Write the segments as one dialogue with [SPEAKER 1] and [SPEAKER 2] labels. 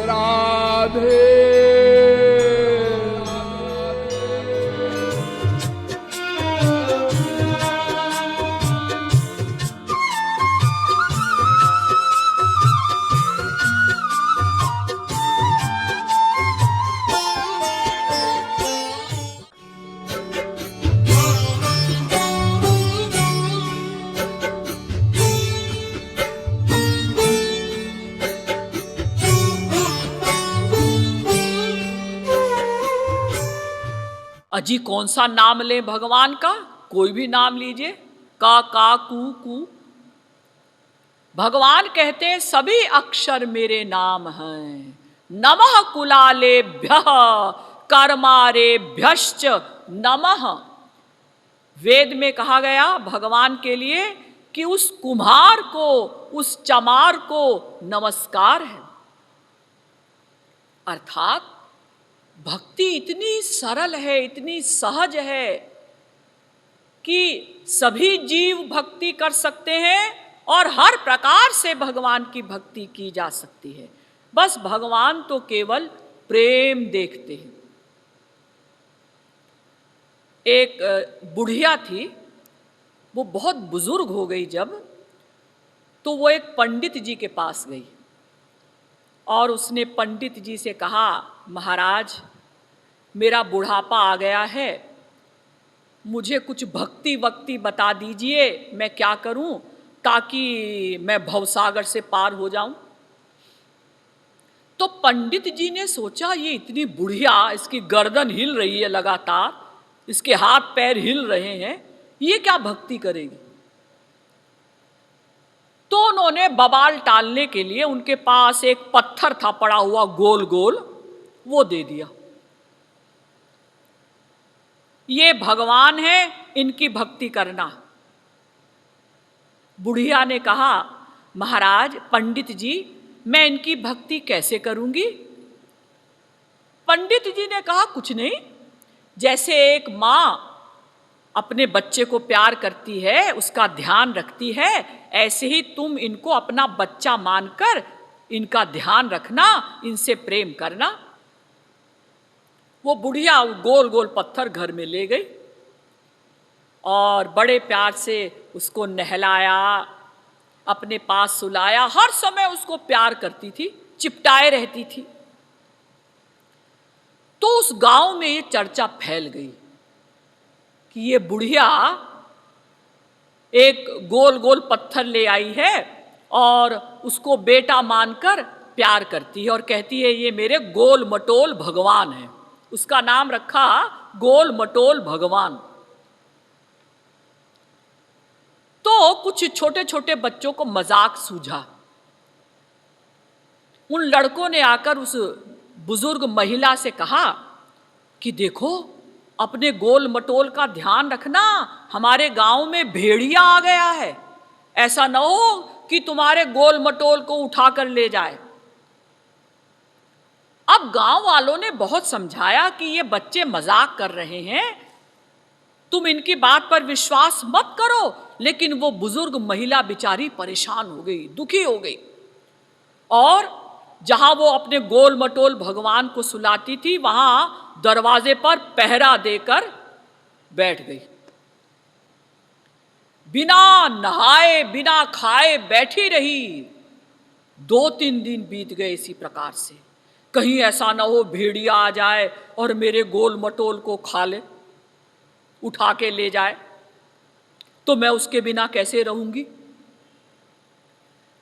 [SPEAKER 1] राधे।
[SPEAKER 2] अजी कौन सा नाम ले भगवान का? कोई भी नाम लीजिए। का कू। भगवान कहते हैं सभी अक्षर मेरे नाम हैं। नमः कुलालेभ्यः कर्मारेभ्यश्च नमः। वेद में कहा गया भगवान के लिए कि उस कुम्हार को, उस चमार को नमस्कार है। अर्थात भक्ति इतनी सरल है, इतनी सहज है कि सभी जीव भक्ति कर सकते हैं और हर प्रकार से भगवान की भक्ति की जा सकती है। बस भगवान तो केवल प्रेम देखते हैं। एक बुढ़िया थी, वो बहुत बुजुर्ग हो गई जब, तो वो एक पंडित जी के पास गई और उसने पंडित जी से कहा, महाराज मेरा बुढ़ापा आ गया है, मुझे कुछ भक्ति वक्ति बता दीजिए, मैं क्या करूं ताकि मैं भवसागर से पार हो जाऊं। तो पंडित जी ने सोचा ये इतनी बुढ़िया, इसकी गर्दन हिल रही है लगातार, इसके हाथ पैर हिल रहे हैं, ये क्या भक्ति करेगी। तो उन्होंने बवाल टालने के लिए उनके पास एक पत्थर था पड़ा हुआ गोल गोल, वो दे दिया। ये भगवान है, इनकी भक्ति करना। बुढ़िया ने कहा, महाराज पंडित जी मैं इनकी भक्ति कैसे करूंगी। पंडित जी ने कहा, कुछ नहीं, जैसे एक माँ अपने बच्चे को प्यार करती है, उसका ध्यान रखती है, ऐसे ही तुम इनको अपना बच्चा मानकर इनका ध्यान रखना, इनसे प्रेम करना। वो बुढ़िया गोल गोल पत्थर घर में ले गई और बड़े प्यार से उसको नहलाया, अपने पास सुलाया, हर समय उसको प्यार करती थी, चिपटाए रहती थी। तो उस गांव में ये चर्चा फैल गई कि ये बुढ़िया एक गोल गोल पत्थर ले आई है और उसको बेटा मानकर प्यार करती है और कहती है ये मेरे गोल मटोल भगवान है। उसका नाम रखा गोल मटोल भगवान। तो कुछ छोटे छोटे बच्चों को मजाक सूझा। उन लड़कों ने आकर उस बुजुर्ग महिला से कहा कि देखो अपने गोल मटोल का ध्यान रखना, हमारे गांव में भेड़िया आ गया है, ऐसा न हो कि तुम्हारे गोल मटोल को उठाकर ले जाए। अब गांव वालों ने बहुत समझाया कि ये बच्चे मजाक कर रहे हैं, तुम इनकी बात पर विश्वास मत करो, लेकिन वो बुजुर्ग महिला बेचारी परेशान हो गई, दुखी हो गई और जहां वो अपने गोल मटोल भगवान को सुलाती थी वहां दरवाजे पर पहरा देकर बैठ गई। बिना नहाए बिना खाए बैठी रही। 2-3 दिन बीत गए इसी प्रकार से। कहीं ऐसा ना हो भेड़िया आ जाए और मेरे गोल मटोल को खा ले, उठा के ले जाए, तो मैं उसके बिना कैसे रहूंगी।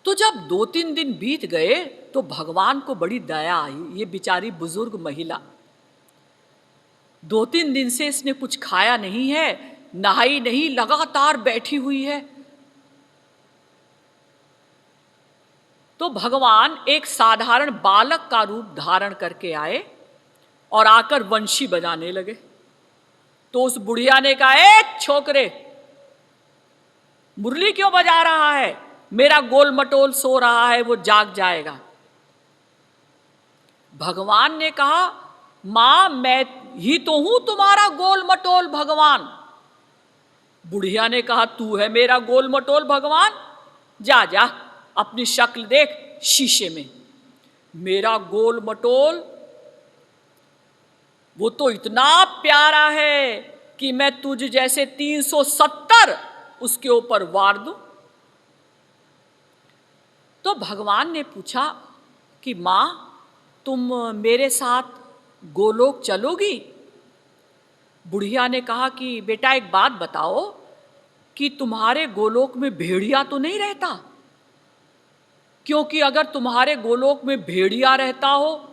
[SPEAKER 2] तो जब 2-3 दिन बीत गए तो भगवान को बड़ी दया आई। ये बेचारी बुजुर्ग महिला 2-3 दिन से इसने कुछ खाया नहीं है, नहाई नहीं, लगातार बैठी हुई है। तो भगवान एक साधारण बालक का रूप धारण करके आए और आकर वंशी बजाने लगे। तो उस बुढ़िया ने कहा, ए छोकरे, मुरली क्यों बजा रहा है, मेरा गोल मटोल सो रहा है, वो जाग जाएगा। भगवान ने कहा, मां मैं ही तो हूं तुम्हारा गोल मटोल भगवान। बुढ़िया ने कहा, तू है मेरा गोल मटोल भगवान, जा जा अपनी शक्ल देख शीशे में। मेरा गोल मटोल वो तो इतना प्यारा है कि मैं तुझ जैसे 370 उसके ऊपर वार दूं। तो भगवान ने पूछा कि मां, तुम मेरे साथ गोलोक चलोगी? बुढ़िया ने कहा कि बेटा एक बात बताओ कि तुम्हारे गोलोक में भेड़िया तो नहीं रहता? क्योंकि अगर तुम्हारे गोलोक में भेड़िया रहता हो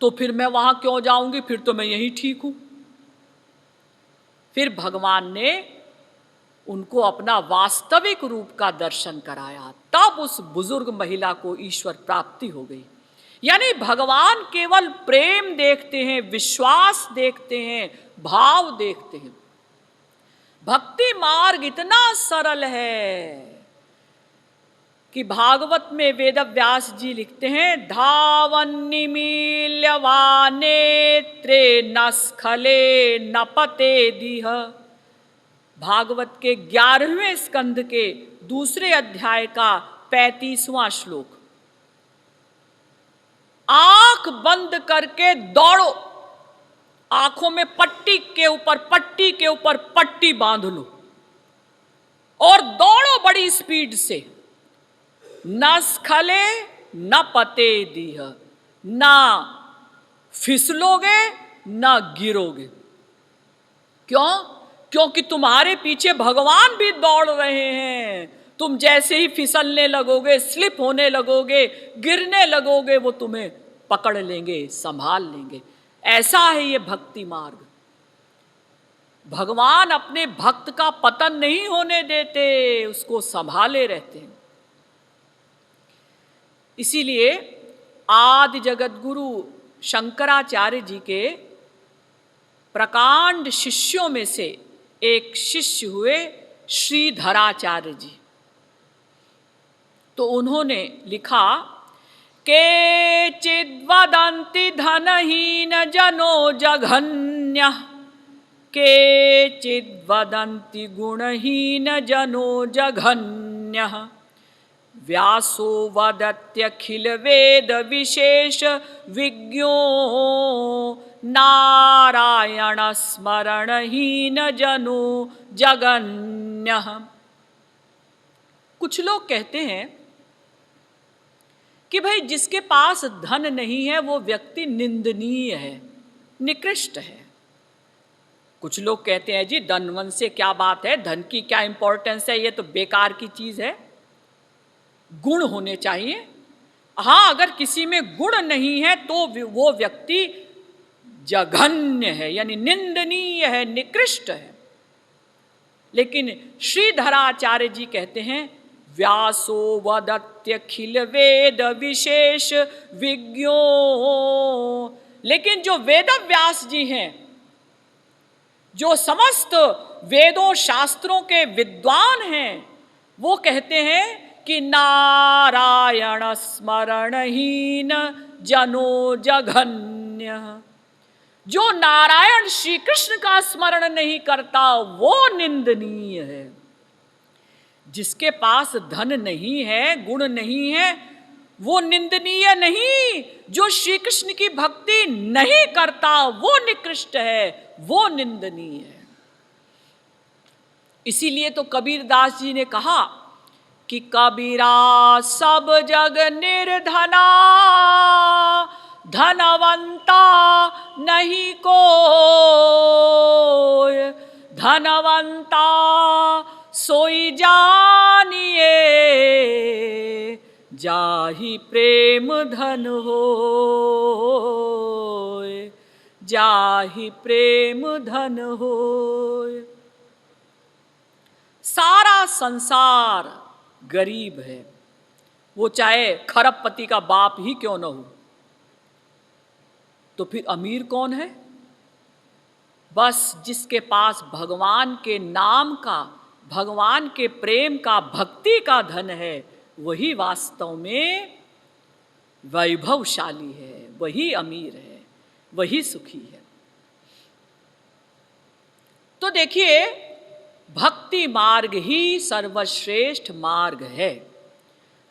[SPEAKER 2] तो फिर मैं वहां क्यों जाऊंगी, फिर तो मैं यहीं ठीक हूं। फिर भगवान ने उनको अपना वास्तविक रूप का दर्शन कराया, तब उस बुजुर्ग महिला को ईश्वर प्राप्ति हो गई। यानी भगवान केवल प्रेम देखते हैं, विश्वास देखते हैं, भाव देखते हैं। भक्ति मार्ग इतना सरल है कि भागवत में वेद व्यास जी लिखते हैं, धावन निमील्यवा नेत्रे न स्खले न पते दीह। भागवत के 11वें स्कंध के दूसरे अध्याय का 35वां श्लोक। आंख बंद करके दौड़ो, आंखों में पट्टी के ऊपर पट्टी बांध लो और दौड़ो बड़ी स्पीड से। न स्खले न पते दीह, ना फिसलोगे न गिरोगे। क्यों? क्योंकि तुम्हारे पीछे भगवान भी दौड़ रहे हैं। तुम जैसे ही फिसलने लगोगे, स्लिप होने लगोगे, गिरने लगोगे, वो तुम्हें पकड़ लेंगे, संभाल लेंगे। ऐसा है ये भक्ति मार्ग। भगवान अपने भक्त का पतन नहीं होने देते, उसको संभाले रहते हैं। इसीलिए आदि जगत गुरु शंकराचार्य जी के प्रकांड शिष्यों में से एक शिष्य हुए श्रीधराचार्य जी। तो उन्होंने लिखा, के चिद्वदन्ति धनहीन जनो जघन्य, के चिद्वदन्ति गुणहीन जनो जघन्य, व्यासो वदत्यखिल वेद विशेष विज्ञो नारायण स्मरणहीन जनो जगन्य। कुछ लोग कहते हैं कि भाई जिसके पास धन नहीं है वो व्यक्ति निंदनीय है, निकृष्ट है। कुछ लोग कहते हैं जी धनवन से क्या बात है, धन की क्या इंपॉर्टेंस है, ये तो बेकार की चीज है, गुण होने चाहिए। हाँ, अगर किसी में गुण नहीं है तो वो व्यक्ति जघन्य है, यानी निंदनीय है, निकृष्ट है। लेकिन श्रीधराचार्य जी कहते हैं, व्यासो वदत्यखिल वेद विशेष विज्ञो। लेकिन जो वेद व्यास जी हैं, जो समस्त वेदों शास्त्रों के विद्वान हैं, वो कहते हैं कि नारायण स्मरणहीन जनो जघन्य। जो नारायण श्री कृष्ण का स्मरण नहीं करता वो निंदनीय है। जिसके पास धन नहीं है, गुण नहीं है, वो निंदनीय नहीं। जो श्री कृष्ण की भक्ति नहीं करता वो निकृष्ट है, वो निंदनीय है। इसीलिए तो कबीरदास जी ने कहा कि कबीरा सब जग निर्धना, धनवंता नहीं कोय, धनवंता सोई जानिए, जाहि प्रेम धन होय, जाहि प्रेम धन होय। सारा संसार गरीब है, वो चाहे खरबपति का बाप ही क्यों न हो। तो फिर अमीर कौन है? बस जिसके पास भगवान के नाम का, भगवान के प्रेम का, भक्ति का धन है, वही वास्तव में वैभवशाली है, वही अमीर है, वही सुखी है। तो देखिए, भक्ति मार्ग ही सर्वश्रेष्ठ मार्ग है।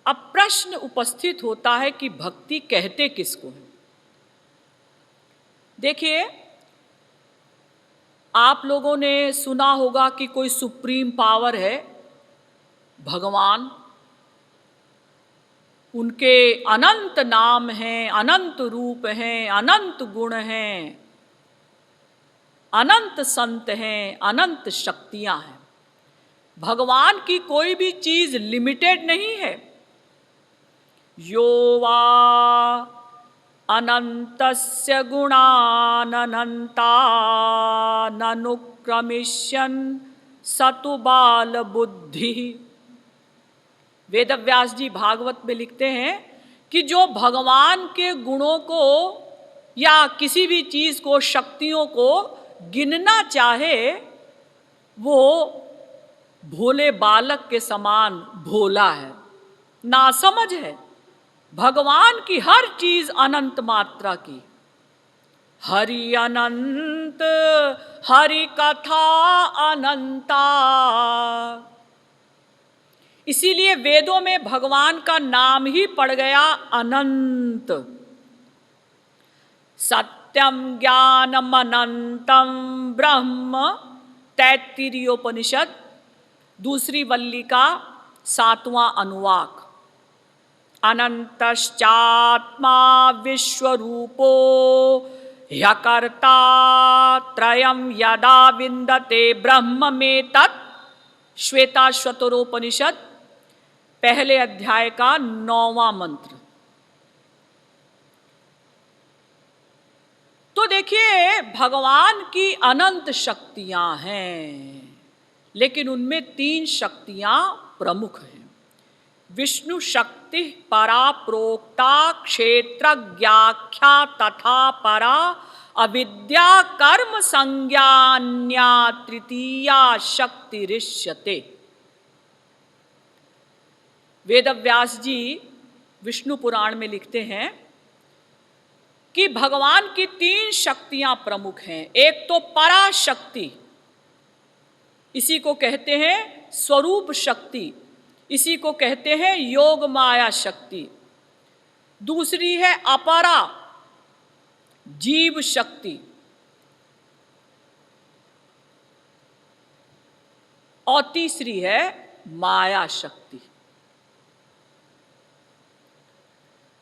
[SPEAKER 2] अब प्रश्न उपस्थित होता है कि भक्ति कहते किसको है। देखिए, आप लोगों ने सुना होगा कि कोई सुप्रीम पावर है, भगवान। उनके अनंत नाम हैं, अनंत रूप हैं, अनंत गुण हैं, अनंत संत हैं, अनंत शक्तियां हैं। भगवान की कोई भी चीज लिमिटेड नहीं है। यो वा अनन्तस्य गुणानन्ताननुक्रमिष्यन् सतु बाल बुद्धि। वेदव्यास जी भागवत में लिखते हैं कि जो भगवान के गुणों को या किसी भी चीज को, शक्तियों को गिनना चाहे, वो भोले बालक के समान भोला है, नासमझ है। भगवान की हर चीज अनंत मात्रा की। हरि अनंत, हरि कथा अनंता। इसीलिए वेदों में भगवान का नाम ही पड़ गया अनंत। सत्यम ज्ञानम अनंतम ब्रह्म, तैत्तिरीयोपनिषद, दूसरी वल्ली का 7वां अनुवाक। अनंतश्चात्मा विश्वरूपो ह्यकर्ता त्रयं यदा विन्दते ब्रह्म में तत्। श्वेताश्वतरोपनिषद, पहले अध्याय का 9वां मंत्र। तो देखिए, भगवान की अनंत शक्तियां हैं, लेकिन उनमें 3 शक्तियां प्रमुख हैं। विष्णु शक्ति परा प्रोक्ता क्षेत्रज्ञाख्या तथा परा अविद्या कर्म संज्ञान्या तृतीया शक्तिरिष्यते। वेदव्यास जी विष्णु पुराण में लिखते हैं कि भगवान की 3 शक्तियां प्रमुख हैं। एक तो पराशक्ति, इसी को कहते हैं स्वरूप शक्ति, इसी को कहते हैं योग माया शक्ति। दूसरी है अपरा, जीव शक्ति। और तीसरी है माया शक्ति।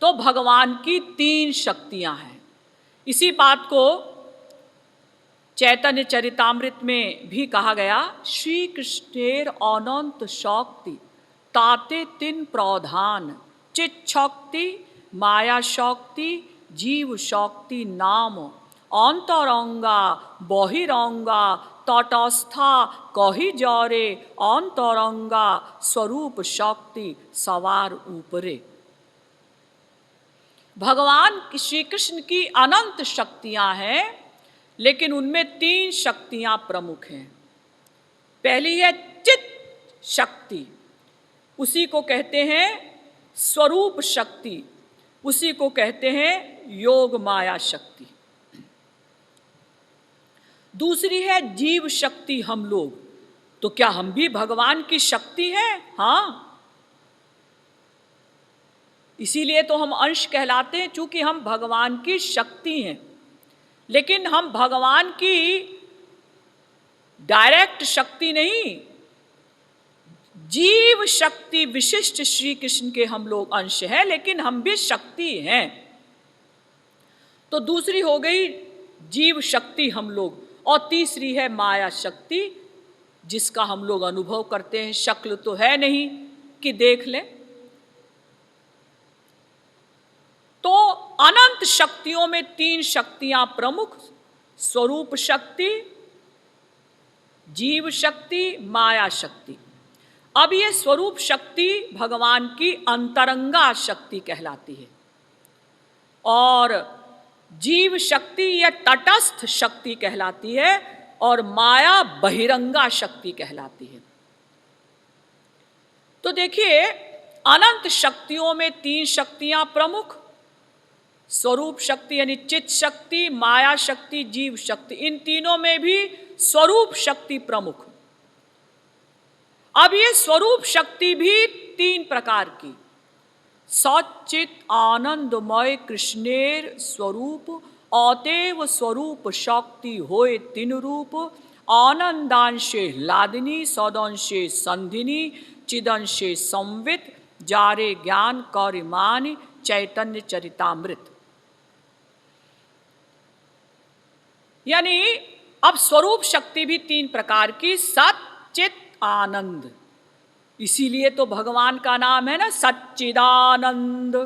[SPEAKER 2] तो भगवान की 3 शक्तियां हैं। इसी बात को चैतन्य चरितामृत में भी कहा गया, श्री कृष्णेर अनंत शक्ति ताते 3 प्रधान, चित शक्ति, माया शक्ति, जीव शक्ति नाम। अंतरंगा बहिरंगा तटस्था कही जरे, अंतरंगा स्वरूप शक्ति सवार ऊपरे। भगवान श्री कृष्ण की अनंत शक्तियां हैं, लेकिन उनमें 3 शक्तियां प्रमुख हैं। पहली है चित शक्ति, उसी को कहते हैं स्वरूप शक्ति, उसी को कहते हैं योग माया शक्ति। दूसरी है जीव शक्ति, हम लोग। तो क्या हम भी भगवान की शक्ति हैं? हाँ, इसीलिए तो हम अंश कहलाते हैं, चूंकि हम भगवान की शक्ति हैं। लेकिन हम भगवान की डायरेक्ट शक्ति नहीं, जीव शक्ति विशिष्ट श्री कृष्ण के हम लोग अंश हैं, लेकिन हम भी शक्ति हैं। तो दूसरी हो गई जीव शक्ति हम लोग, और तीसरी है माया शक्ति, जिसका हम लोग अनुभव करते हैं। शक्ल तो है नहीं कि देख लें। तो अनंत शक्तियों में 3 शक्तियां प्रमुख, स्वरूप शक्ति, जीव शक्ति, माया शक्ति। अब ये स्वरूप शक्ति भगवान की अंतरंगा शक्ति कहलाती है, और जीव शक्ति या तटस्थ शक्ति कहलाती है, और माया बहिरंगा शक्ति कहलाती है। तो देखिए, अनंत शक्तियों में 3 शक्तियां प्रमुख, स्वरूप शक्ति यानी चित शक्ति, माया शक्ति, जीव शक्ति। इन तीनों में भी स्वरूप शक्ति प्रमुख। अब ये स्वरूप शक्ति भी 3 प्रकार की, सच्चित आनंदमय कृष्णेर स्वरूप अतएव स्वरूप शक्ति होए तीन रूप आनंदांशे लादिनी सदंशे संधिनी चिदंशे संवित जारे ज्ञान कौरिमानि चैतन्य चरितामृत। यानी अब स्वरूप शक्ति भी तीन प्रकार की, सत चित आनंद। इसीलिए तो भगवान का नाम है ना सच्चिदानंद।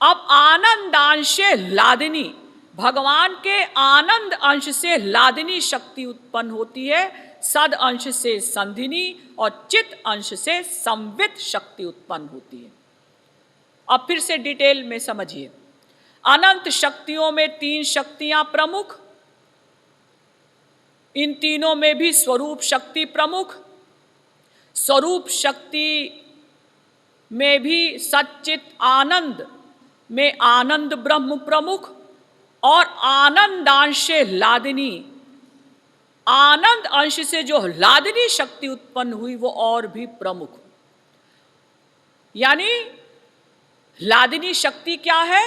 [SPEAKER 2] अब आनंदांशे लादिनी, भगवान के आनंद अंश से लादिनी शक्ति उत्पन्न होती है, सद अंश से संधिनी और चित अंश से संवित शक्ति उत्पन्न होती है। अब फिर से डिटेल में समझिए। अनंत शक्तियों में तीन शक्तियां प्रमुख, इन तीनों में भी स्वरूप शक्ति प्रमुख। स्वरूप शक्ति में भी सच्चित आनंद में आनंद ब्रह्म प्रमुख और आनंदांशे लादिनी, आनंद अंश से जो लादिनी शक्ति उत्पन्न हुई वो और भी प्रमुख। यानी लादिनी शक्ति क्या है?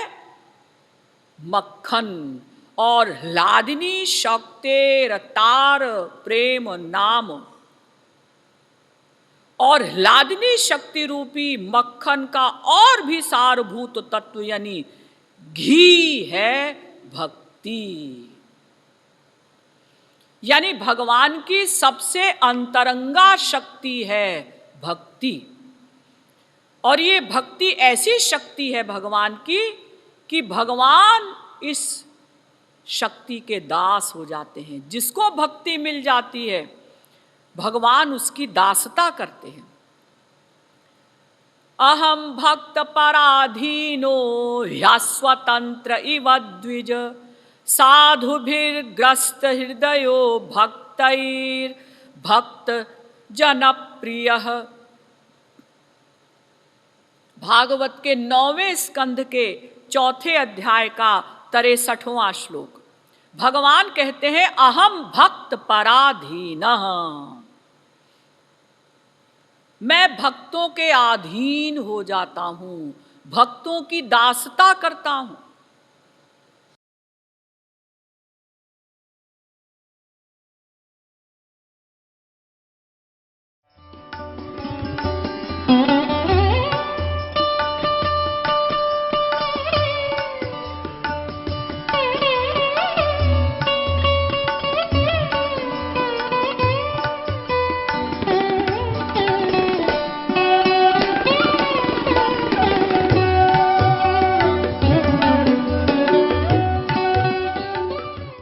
[SPEAKER 2] मक्खन। और लादिनी शक्तेर तार प्रेम नाम, और लादिनी शक्ति रूपी मक्खन का और भी सारभूत तत्व यानी घी है भक्ति। यानी भगवान की सबसे अंतरंगा शक्ति है भक्ति। और ये भक्ति ऐसी शक्ति है भगवान की कि भगवान इस शक्ति के दास हो जाते हैं। जिसको भक्ति मिल जाती है भगवान उसकी दासता करते हैं। अहम भक्त पराधीनो ह्यस्वतंत्र इव द्विज साधुभिर्ग्रस्त हृदयो भक्तैर भक्त जनप्रियः। भागवत के 9वें स्कंध के 4थे अध्याय का 63वां श्लोक। भगवान कहते हैं अहम भक्त पराधीनः, मैं भक्तों के अधीन हो जाता हूं, भक्तों की दासता करता हूं।